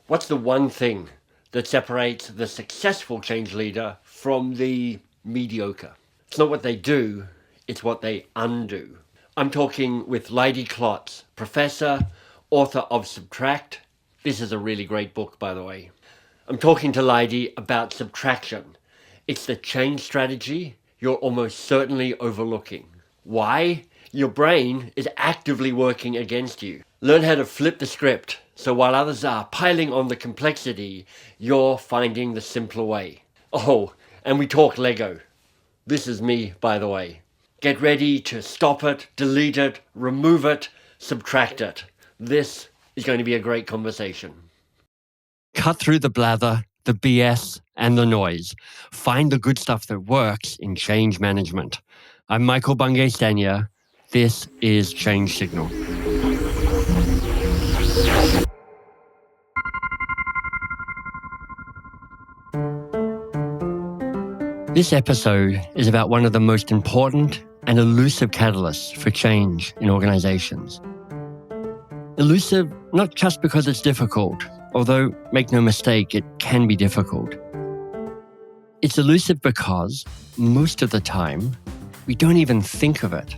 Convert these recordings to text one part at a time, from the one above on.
What's the one thing that separates the successful change leader from the mediocre? It's not what they do, it's what they undo. I'm talking with Leidy Klotz, professor, author of Subtract. This is a really great book, by the way. I'm talking to Leidy about subtraction. It's the change strategy you're almost certainly overlooking. Why? Your brain is actively working against you. Learn how to flip the script so while others are piling on the complexity, you're finding the simpler way. Oh, and we talk Lego. This is me, by the way. Get ready to stop it, delete it, remove it, subtract it. This is going to be a great conversation. Cut through the blather, the BS, and the noise. Find the good stuff that works in change management. I'm Michael Bungay-Stanier. This is Change Signal. This episode is about one of the most important and elusive catalysts for change in organizations. Elusive not just because it's difficult, although make no mistake, it can be difficult. It's elusive because most of the time, we don't even think of it.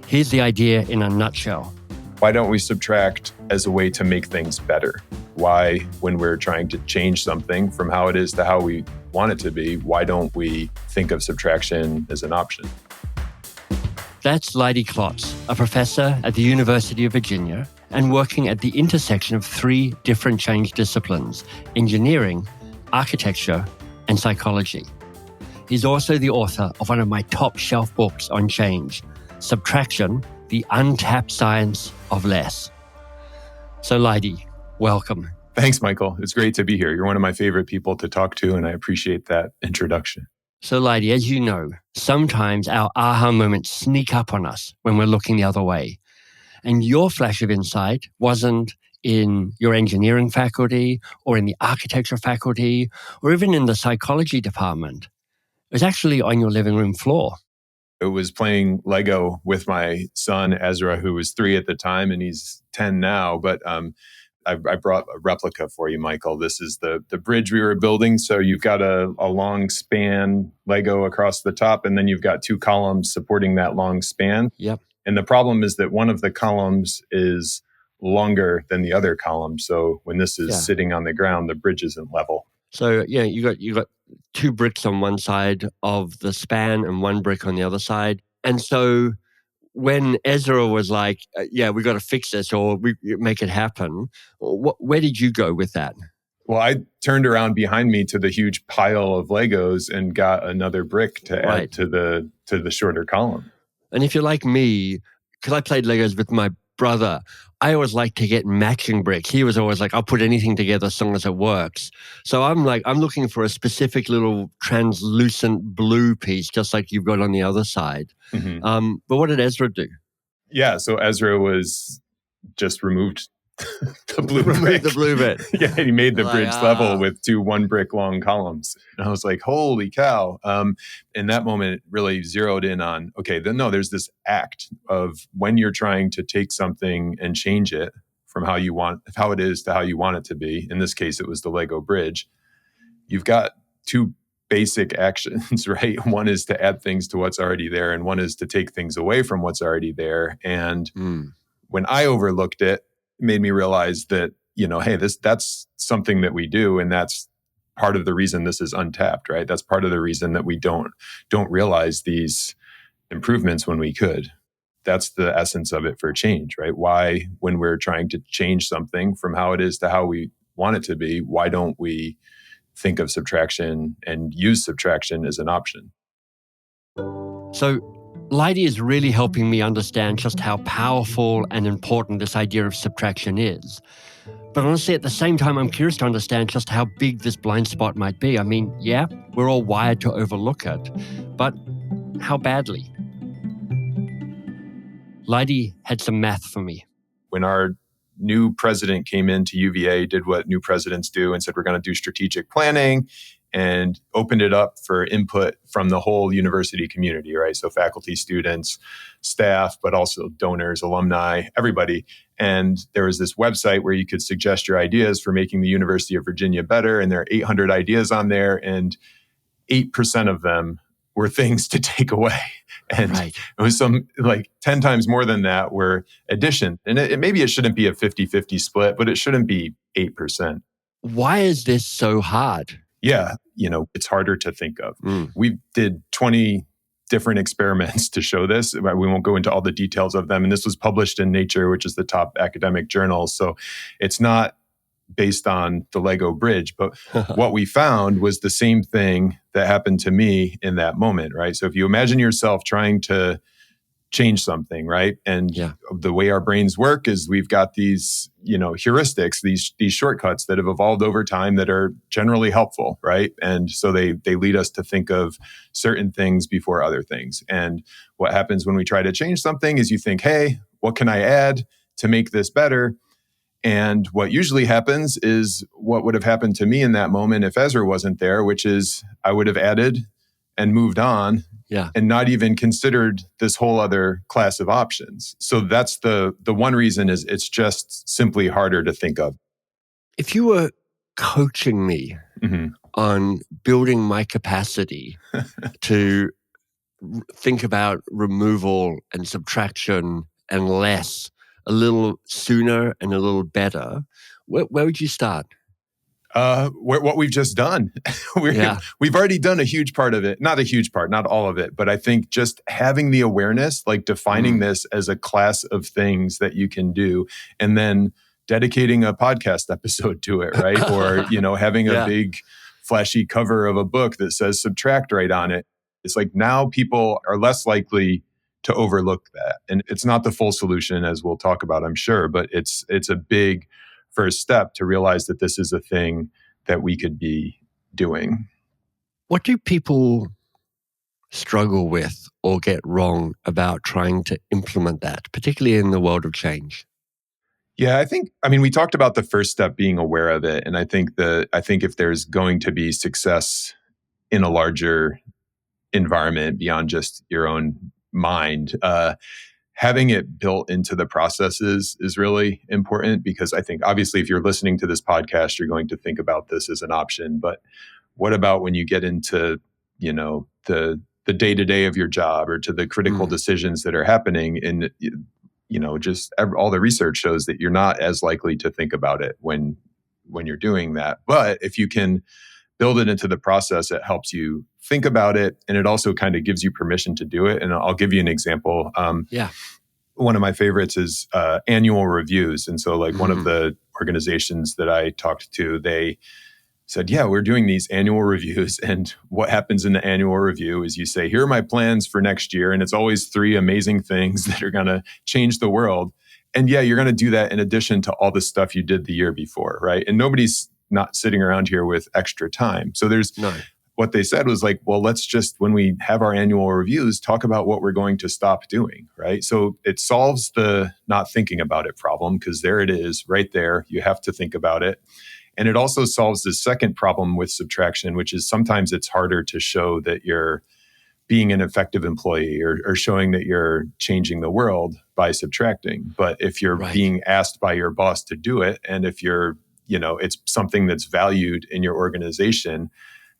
Here's the idea in a nutshell. Why don't we subtract as a way to make things better? Why, when we're trying to change something from how it is to how we want it to be, why don't we think of subtraction as an option? That's Leidy Klotz, a professor at the University of Virginia and working at the intersection of three different change disciplines: engineering, architecture, and psychology. He's also the author of one of my top shelf books on change, Subtraction, the Untapped Science of Less. So Leidy, welcome. Thanks, Michael. It's great to be here. You're one of my favorite people to talk to, and I appreciate that introduction. So Leidy, as you know, sometimes our aha moments sneak up on us when we're looking the other way. And your flash of insight wasn't in your engineering faculty or in the architecture faculty or even in the psychology department. It was actually on your living room floor. It was playing Lego with my son, Ezra, who was 3 at the time, and he's 10 now. But I brought a replica for you, Michael. This is the bridge we were building. So you've got a long span Lego across the top, and then you've got 2 columns supporting that long span. Yep. And the problem is that one of the columns is longer than the other column. So when this is sitting on the ground, the bridge isn't level. So yeah, you got 2 bricks on one side of the span and 1 brick on the other side. And so when Ezra was like, we got to fix this or we make it happen, where did you go with that? Well, I turned around behind me to the huge pile of Legos and got another brick to add to the shorter column. And if you're like me, because I played Legos with my brother, I always like to get matching bricks. He was always like, I'll put anything together as long as it works. So I'm looking for a specific little translucent blue piece, just like you've got on the other side. Mm-hmm. But what did Ezra do? Yeah, so Ezra was just removed the blue brick. The blue bit. Yeah, he made the bridge level with 2 1-brick long columns. And I was like, holy cow. In that moment, it really zeroed in on, there's this act of when you're trying to take something and change it from how it is to how you want it to be. In this case, it was the Lego bridge. You've got 2 basic actions, right? One is to add things to what's already there, and one is to take things away from what's already there. And when I overlooked it, made me realize that, hey, that's something that we do, and that's part of the reason this is untapped, right? That's part of the reason that we don't realize these improvements when we could. That's the essence of it for change, right? Why, when we're trying to change something from how it is to how we want it to be, why don't we think of subtraction and use subtraction as an option? So Leidy is really helping me understand just how powerful and important this idea of subtraction is. But honestly, at the same time, I'm curious to understand just how big this blind spot might be. I mean, yeah, we're all wired to overlook it, but how badly? Leidy had some math for me. When our new president came into UVA, did what new presidents do and said, we're going to do strategic planning. and opened it up for input from the whole university community, right? So faculty, students, staff, but also donors, alumni, everybody. And there was this website where you could suggest your ideas for making the University of Virginia better. And there are 800 ideas on there, and 8% of them were things to take away. And Right. it was some like 10 times more than that were addition. And maybe it shouldn't be a 50-50 split, but it shouldn't be 8%. Why is this so hard? Yeah, it's harder to think of. We did 20 different experiments to show this. We won't go into all the details of them. And this was published in Nature, which is the top academic journal. So it's not based on the Lego bridge, but what we found was the same thing that happened to me in that moment, right? So if you imagine yourself trying to change something, right? And the way our brains work is we've got these, heuristics, these shortcuts that have evolved over time that are generally helpful, right? And so they lead us to think of certain things before other things. And what happens when we try to change something is you think, hey, what can I add to make this better? And what usually happens is what would have happened to me in that moment if Ezra wasn't there, which is I would have added and moved on and not even considered this whole other class of options. So that's the one reason is it's just simply harder to think of. If you were coaching me on building my capacity to think about removal and subtraction and less a little sooner and a little better, where would you start? What we've just done. We've already done a huge part of it. Not a huge part, not all of it, but I think just having the awareness, like defining this as a class of things that you can do, and then dedicating a podcast episode to it, right? Or, having a big flashy cover of a book that says subtract right on it. It's like now people are less likely to overlook that. And it's not the full solution, as we'll talk about, I'm sure, but it's a big first step to realize that this is a thing that we could be doing. What do people struggle with or get wrong about trying to implement that, particularly in the world of change? Yeah, we talked about the first step being aware of it. And I think if there's going to be success in a larger environment beyond just your own mind, having it built into the processes is really important, because I think obviously if you're listening to this podcast, you're going to think about this as an option. But what about when you get into, the day-to-day of your job or to the critical decisions that are happening? And, all the research shows that you're not as likely to think about it when you're doing that. But if you can build it into the process, it helps you think about it, and it also kind of gives you permission to do it. And I'll give you an example. One of my favorites is annual reviews. And so one of the organizations that I talked to, they said, we're doing these annual reviews. And what happens in the annual review is you say, here are my plans for next year. And it's always 3 amazing things that are going to change the world. And you're going to do that in addition to all the stuff you did the year before, right? And nobody's not sitting around here with extra time. So what they said was let's just, when we have our annual reviews, talk about what we're going to stop doing, right? So it solves the not thinking about it problem, because there it is right there. You have to think about it. And it also solves the second problem with subtraction, which is sometimes it's harder to show that you're being an effective employee or showing that you're changing the world by subtracting. But if you're being asked by your boss to do it, and if you're, it's something that's valued in your organization,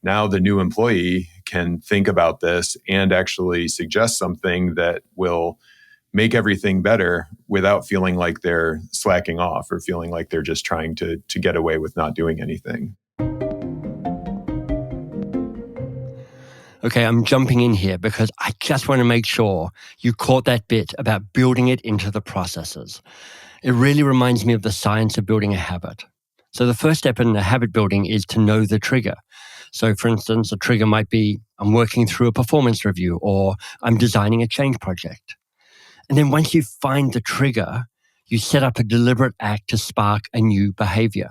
now the new employee can think about this and actually suggest something that will make everything better without feeling like they're slacking off or feeling like they're just trying to get away with not doing anything. Okay, I'm jumping in here because I just want to make sure you caught that bit about building it into the processes. It really reminds me of the science of building a habit. So the first step in the habit building is to know the trigger. So for instance, a trigger might be, I'm working through a performance review, or I'm designing a change project. And then once you find the trigger, you set up a deliberate act to spark a new behavior.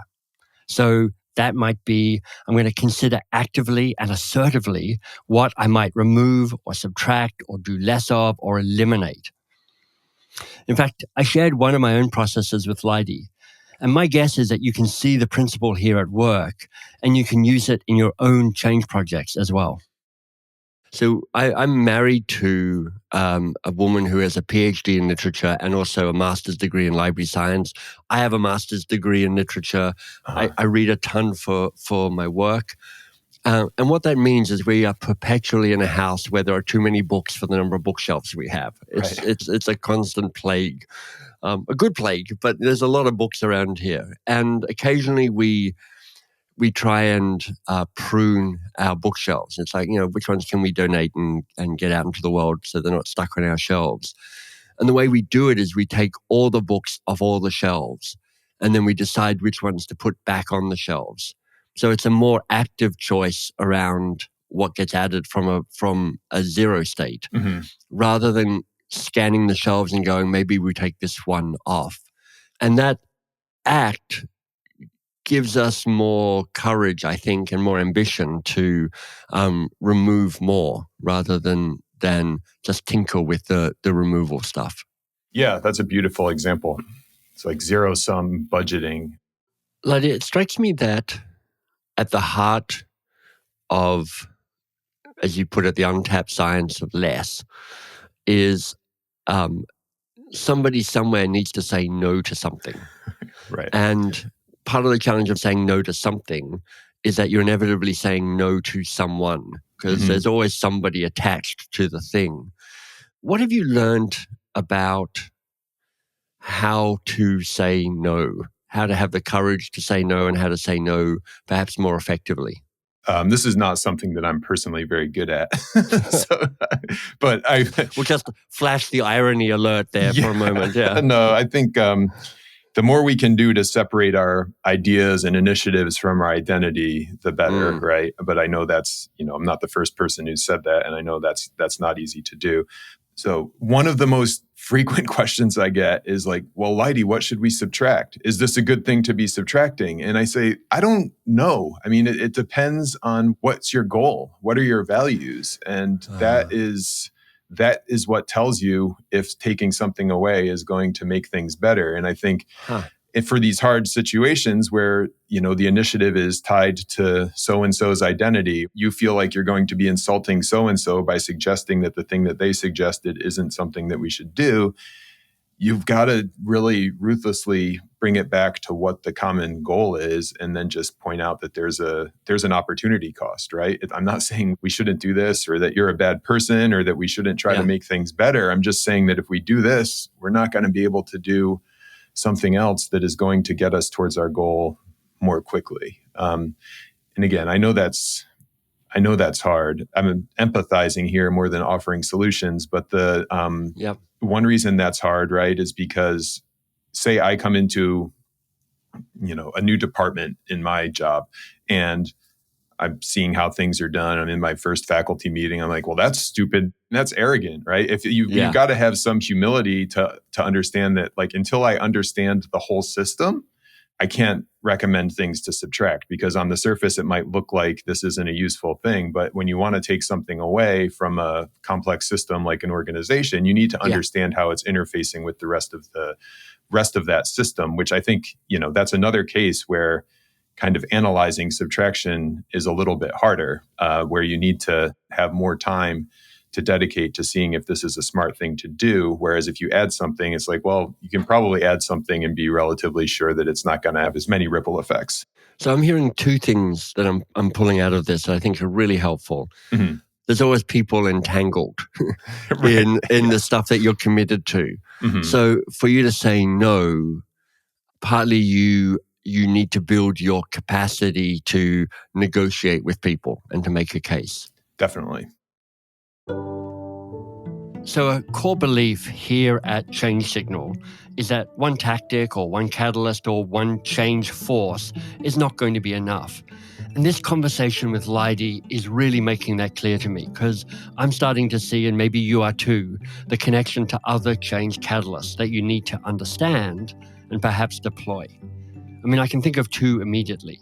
So that might be, I'm going to consider actively and assertively what I might remove or subtract or do less of or eliminate. In fact, I shared one of my own processes with Leidy, And my guess is that you can see the principle here at work and you can use it in your own change projects as well. So I'm married to a woman who has a PhD in literature and also a master's degree in library science. I have a master's degree in literature. I read a ton for my work. And what that means is we are perpetually in a house where there are too many books for the number of bookshelves we have. It's a constant plague, a good plague, but there's a lot of books around here. And occasionally we try and prune our bookshelves. It's like, which ones can we donate and get out into the world so they're not stuck on our shelves? And the way we do it is we take all the books off all the shelves and then we decide which ones to put back on the shelves. So it's a more active choice around what gets added from a zero state, rather than scanning the shelves and going, maybe we take this one off. And that act gives us more courage, I think, and more ambition to remove more rather than just tinker with the removal stuff. Yeah, that's a beautiful example. It's like zero-sum budgeting. Leidy, it strikes me that at the heart of, as you put it, the untapped science of less is somebody somewhere needs to say no to something. Right. And part of the challenge of saying no to something is that you're inevitably saying no to someone, because there's always somebody attached to the thing. What have you learned about how to say no, how to have the courage to say no and how to say no perhaps more effectively? This is not something that I'm personally very good at. But we'll just flash the irony alert there for a moment. Yeah. No, I think the more we can do to separate our ideas and initiatives from our identity, the better, right? But I know that's, I'm not the first person who said that, and I know that's not easy to do. So one of the most frequent questions I get is like, well, Leidy, what should we subtract? Is this a good thing to be subtracting? And I say, I don't know. I mean, it depends on what's your goal. What are your values? And that is what tells you if taking something away is going to make things better. And I think if for these hard situations where, the initiative is tied to so-and-so's identity, you feel like you're going to be insulting so-and-so by suggesting that the thing that they suggested isn't something that we should do, you've got to really ruthlessly bring it back to what the common goal is and then just point out that there's an opportunity cost, right? I'm not saying we shouldn't do this or that you're a bad person or that we shouldn't try to make things better. I'm just saying that if we do this, we're not going to be able to do something else that is going to get us towards our goal more quickly. And again, I know that's hard. I'm empathizing here more than offering solutions, but the one reason that's hard, right, is because say I come into, a new department in my job and I'm seeing how things are done. I'm in my first faculty meeting. I'm like, well, that's stupid. That's arrogant, right? If you've got to have some humility to understand that, like, until I understand the whole system, I can't recommend things to subtract, because on the surface, it might look like this isn't a useful thing. But when you want to take something away from a complex system like an organization, you need to understand how it's interfacing with the rest of that system, which I think, that's another case where kind of analyzing subtraction is a little bit harder, where you need to have more time to dedicate to seeing if this is a smart thing to do. Whereas if you add something, it's like, well, you can probably add something and be relatively sure that it's not going to have as many ripple effects. So I'm hearing two things that I'm pulling out of this that I think are really helpful. Mm-hmm. There's always people entangled in the stuff that you're committed to. Mm-hmm. So for you to say no, partly you need to build your capacity to negotiate with people and to make a case. Definitely. So a core belief here at Change Signal is that one tactic or one catalyst or one change force is not going to be enough. And this conversation with Leidy is really making that clear to me, because I'm starting to see, and maybe you are too, the connection to other change catalysts that you need to understand and perhaps deploy. I mean, I can think of two immediately.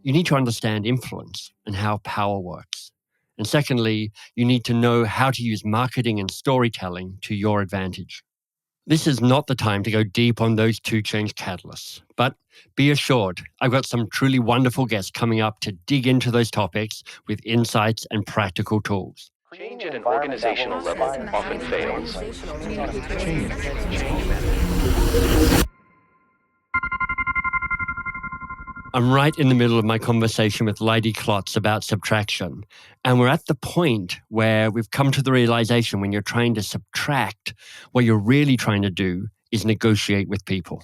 You need to understand influence and how power works. And secondly, you need to know how to use marketing and storytelling to your advantage. This is not the time to go deep on those two change catalysts, but be assured, I've got some truly wonderful guests coming up to dig into those topics with insights and practical tools. Change at an organizational level often fails. I'm right in the middle of my conversation with Leidy Klotz about subtraction. And we're at the point where we've come to the realization when you're trying to subtract, what you're really trying to do is negotiate with people.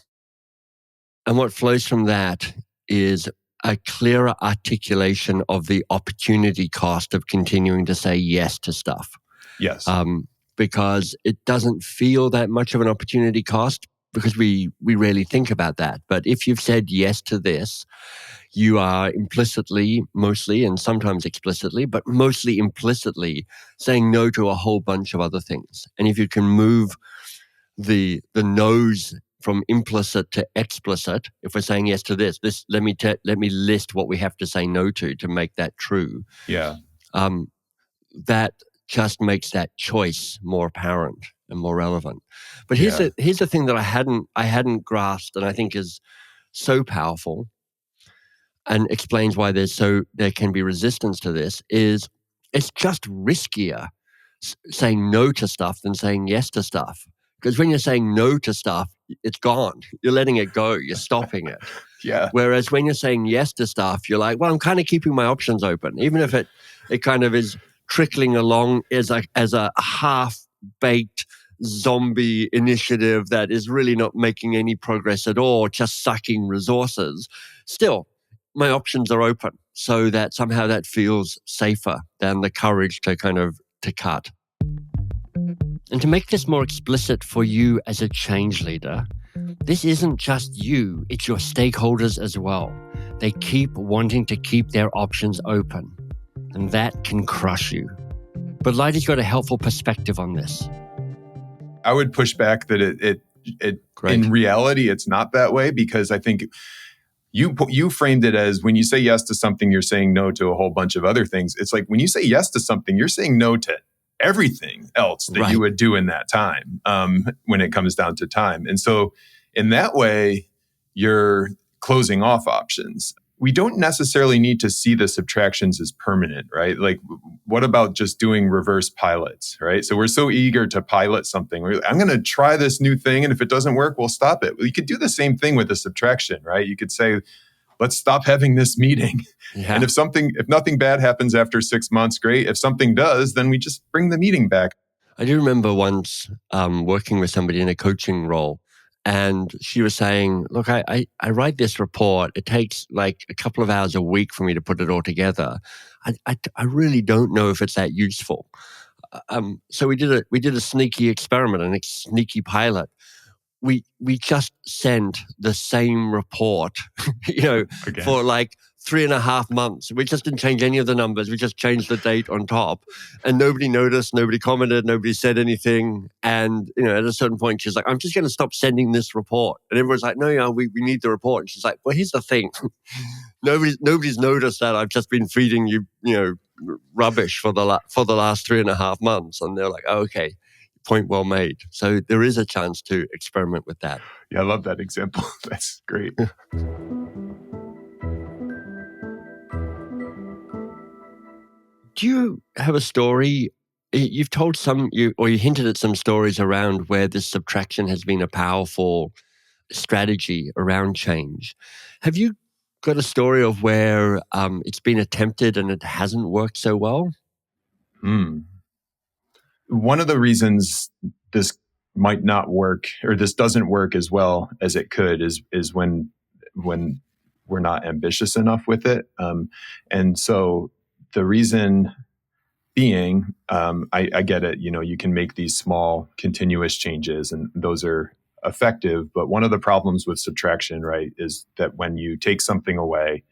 And what flows from that is a clearer articulation of the opportunity cost of continuing to say yes to stuff. Yes. Because it doesn't feel that much of an opportunity cost because we rarely think about that. But if you've said yes to this, you are implicitly, mostly, and sometimes explicitly, but mostly implicitly saying no to a whole bunch of other things. And if you can move the no's from implicit to explicit, if we're saying yes to this, let me list what we have to say no to make that true. Yeah. That just makes that choice more apparent and more relevant. But here's the thing that I hadn't grasped, and I think is so powerful, and explains why there can be resistance to this. Is it's just riskier saying no to stuff than saying yes to stuff. Because when you're saying no to stuff, it's gone. You're letting it go. You're stopping it. Yeah. Whereas when you're saying yes to stuff, you're like, well, I'm kind of keeping my options open, even if it kind of is trickling along as a half-baked zombie initiative that is really not making any progress at all, just sucking resources. Still, my options are open, so that somehow that feels safer than the courage to cut. And to make this more explicit for you as a change leader, this isn't just you, it's your stakeholders as well. They keep wanting to keep their options open, and that can crush you. But Leidy's got a helpful perspective on this. I would push back that it in reality, it's not that way, because I think you framed it as when you say yes to something, you're saying no to a whole bunch of other things. It's like when you say yes to something, you're saying no to everything else that you would do in that time, when it comes down to time. And so in that way, you're closing off options. We don't necessarily need to see the subtractions as permanent, right? Like, what about just doing reverse pilots, right? So we're so eager to pilot something. I'm going to try this new thing, and if it doesn't work, we'll stop it. Well, you could do the same thing with the subtraction, right? You could say, let's stop having this meeting. Yeah. And if nothing bad happens after 6 months, great. If something does, then we just bring the meeting back. I do remember once working with somebody in a coaching role, and she was saying, look, I write this report. It takes like a couple of hours a week for me to put it all together. I really don't know if it's that useful. So we did a sneaky experiment, a sneaky pilot. We just sent the same report, for like 3.5 months. We just didn't change any of the numbers. We just changed the date on top, and nobody noticed, nobody commented, nobody said anything. And at a certain point, she's like, "I'm just going to stop sending this report." And everyone's like, "No, we need the report." And she's like, "Well, here's the thing: nobody's noticed that I've just been feeding you, rubbish for the last 3.5 months." And they're like, "Oh, okay." Point well made. So there is a chance to experiment with that. Yeah, I love that example. That's great. Do you have a story? You've told you hinted at some stories around where this subtraction has been a powerful strategy around change. Have you got a story of where it's been attempted and it hasn't worked so well? One of the reasons this might not work, or this doesn't work as well as it could, is when we're not ambitious enough with it. And so the reason being, I get it, you can make these small continuous changes and those are effective. But one of the problems with subtraction, right, is that when you take something away,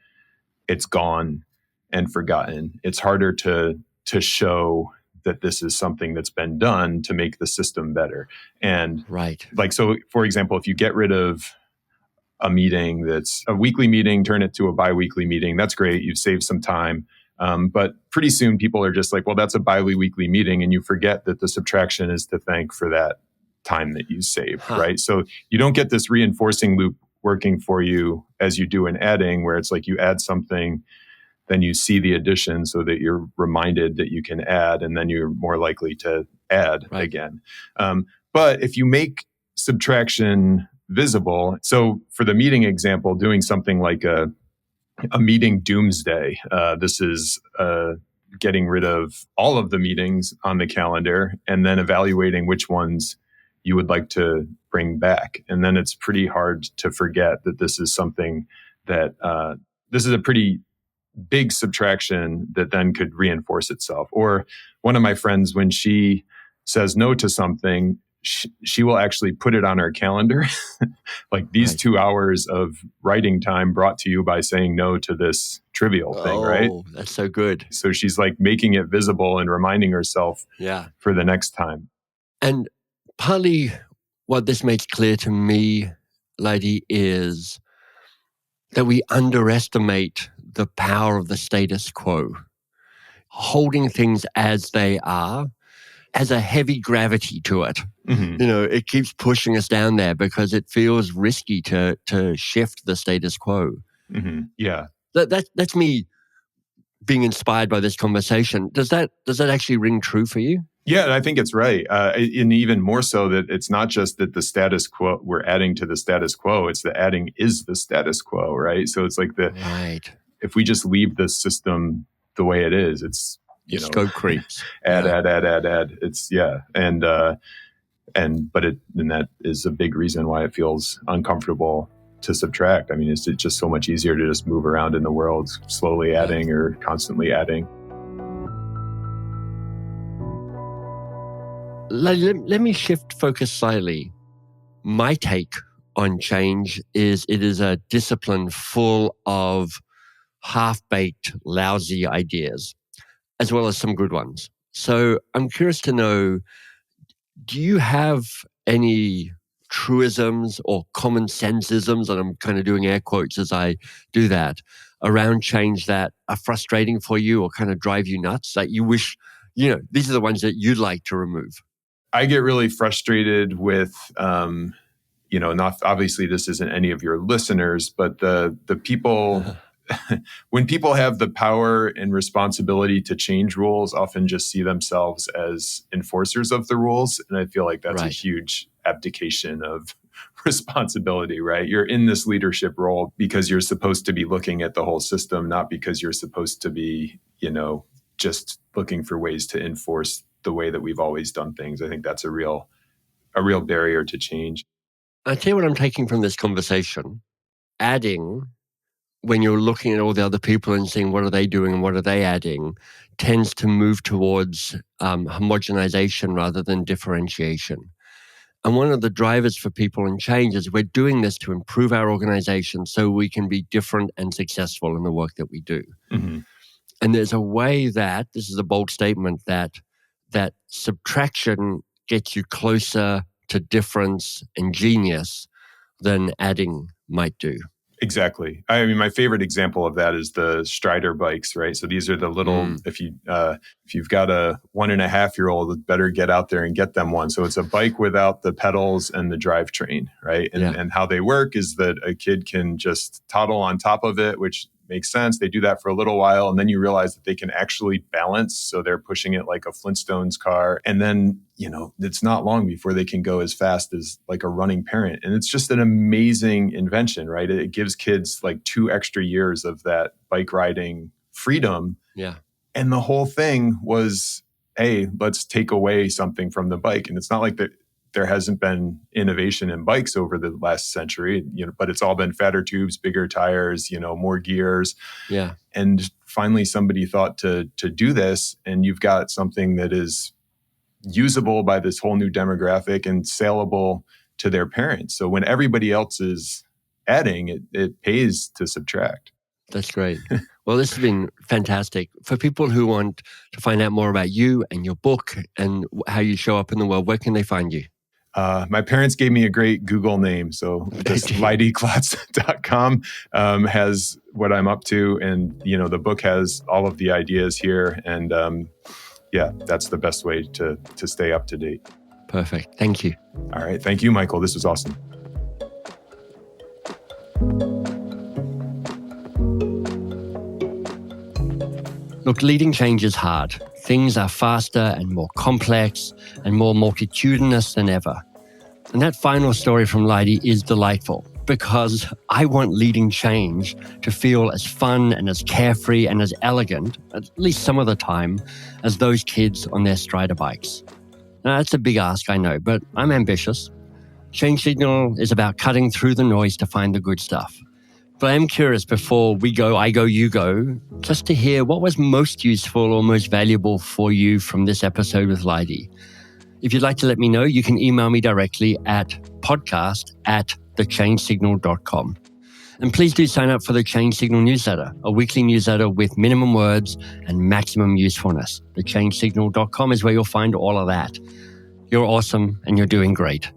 it's gone and forgotten. It's harder to show that this is something that's been done to make the system better. And so for example, if you get rid of a meeting that's a weekly meeting, turn it to a bi-weekly meeting, that's great. You've saved some time. But pretty soon people are just like, well, that's a bi-weekly meeting. And you forget that the subtraction is to thank for that time that you saved, right? So you don't get this reinforcing loop working for you as you do in adding, where it's like you add something, then you see the addition so that you're reminded that you can add, and then you're more likely to add again. But if you make subtraction visible, so for the meeting example, doing something like a meeting doomsday, this is getting rid of all of the meetings on the calendar and then evaluating which ones you would like to bring back. And then it's pretty hard to forget that this is something that this is a pretty big subtraction that then could reinforce itself. Or one of my friends, when she says no to something, she will actually put it on her calendar, like these 2 hours of writing time brought to you by saying no to this trivial thing, right? Oh, that's so good. So she's like making it visible and reminding herself for the next time. And partly what this makes clear to me, Leidy, is that we underestimate the power of the status quo. Holding things as they are has a heavy gravity to it. Mm-hmm. You know, it keeps pushing us down there because it feels risky to shift the status quo. Mm-hmm. Yeah. That's me being inspired by this conversation. Does that actually ring true for you? Yeah, and I think it's right. And even more so that it's not just that the status quo, we're adding to the status quo, it's the adding is the status quo, right? So it's like if we just leave the system the way it is, it's, scope creeps. add. It's, And that is a big reason why it feels uncomfortable to subtract. I mean, it's just so much easier to just move around in the world, slowly adding or constantly adding. Let me shift focus slightly. My take on change is it is a discipline full of half-baked, lousy ideas, as well as some good ones. So I'm curious to know, do you have any truisms or common sensisms, and I'm kind of doing air quotes as I do that, around change that are frustrating for you or kind of drive you nuts, that you wish, these are the ones that you'd like to remove? I get really frustrated with, not obviously this isn't any of your listeners, but the people, when people have the power and responsibility to change rules, often just see themselves as enforcers of the rules. And I feel like that's a huge abdication of responsibility, right? You're in this leadership role because you're supposed to be looking at the whole system, not because you're supposed to be, just looking for ways to enforce the way that we've always done things. I think that's a real barrier to change. I tell you what I'm taking from this conversation. Adding, when you're looking at all the other people and seeing what are they doing and what are they adding, tends to move towards homogenization rather than differentiation. And one of the drivers for people in change is we're doing this to improve our organization so we can be different and successful in the work that we do. Mm-hmm. And there's a way that, this is a bold statement, that subtraction gets you closer to difference and genius than adding might do. Exactly. I mean, my favorite example of that is the Strider bikes, right? So these are the little, if you've got a 1.5-year-old, better get out there and get them one. So it's a bike without the pedals and the drivetrain, right? And how they work is that a kid can just toddle on top of it, which makes sense. They do that for a little while, and then you realize that they can actually balance. So they're pushing it like a Flintstones car. And then, it's not long before they can go as fast as like a running parent. And it's just an amazing invention, right? It gives kids like 2 extra years of that bike riding freedom. Yeah. And the whole thing was, hey, let's take away something from the bike. And it's not like that there hasn't been innovation in bikes over the last century, but it's all been fatter tubes, bigger tires, more gears. Yeah. And finally somebody thought to do this, and you've got something that is usable by this whole new demographic and saleable to their parents. So when everybody else is adding, it pays to subtract. That's great. Well, this has been fantastic. For people who want to find out more about you and your book and how you show up in the world, where can they find you? My parents gave me a great Google name. So just leidyklotz.com has what I'm up to. And, the book has all of the ideas here. And that's the best way to stay up to date. Perfect. Thank you. All right. Thank you, Michael. This was awesome. Look, leading change is hard. Things are faster and more complex and more multitudinous than ever. And that final story from Leidy is delightful because I want leading change to feel as fun and as carefree and as elegant, at least some of the time, as those kids on their Strider bikes. Now, that's a big ask, I know, but I'm ambitious. Change Signal is about cutting through the noise to find the good stuff. But I am curious, before we go, I go, you go, just to hear what was most useful or most valuable for you from this episode with Leidy. If you'd like to let me know, you can email me directly at podcast@thechangesignal.com. And please do sign up for the Change Signal newsletter, a weekly newsletter with minimum words and maximum usefulness. Thechangesignal.com is where you'll find all of that. You're awesome and you're doing great.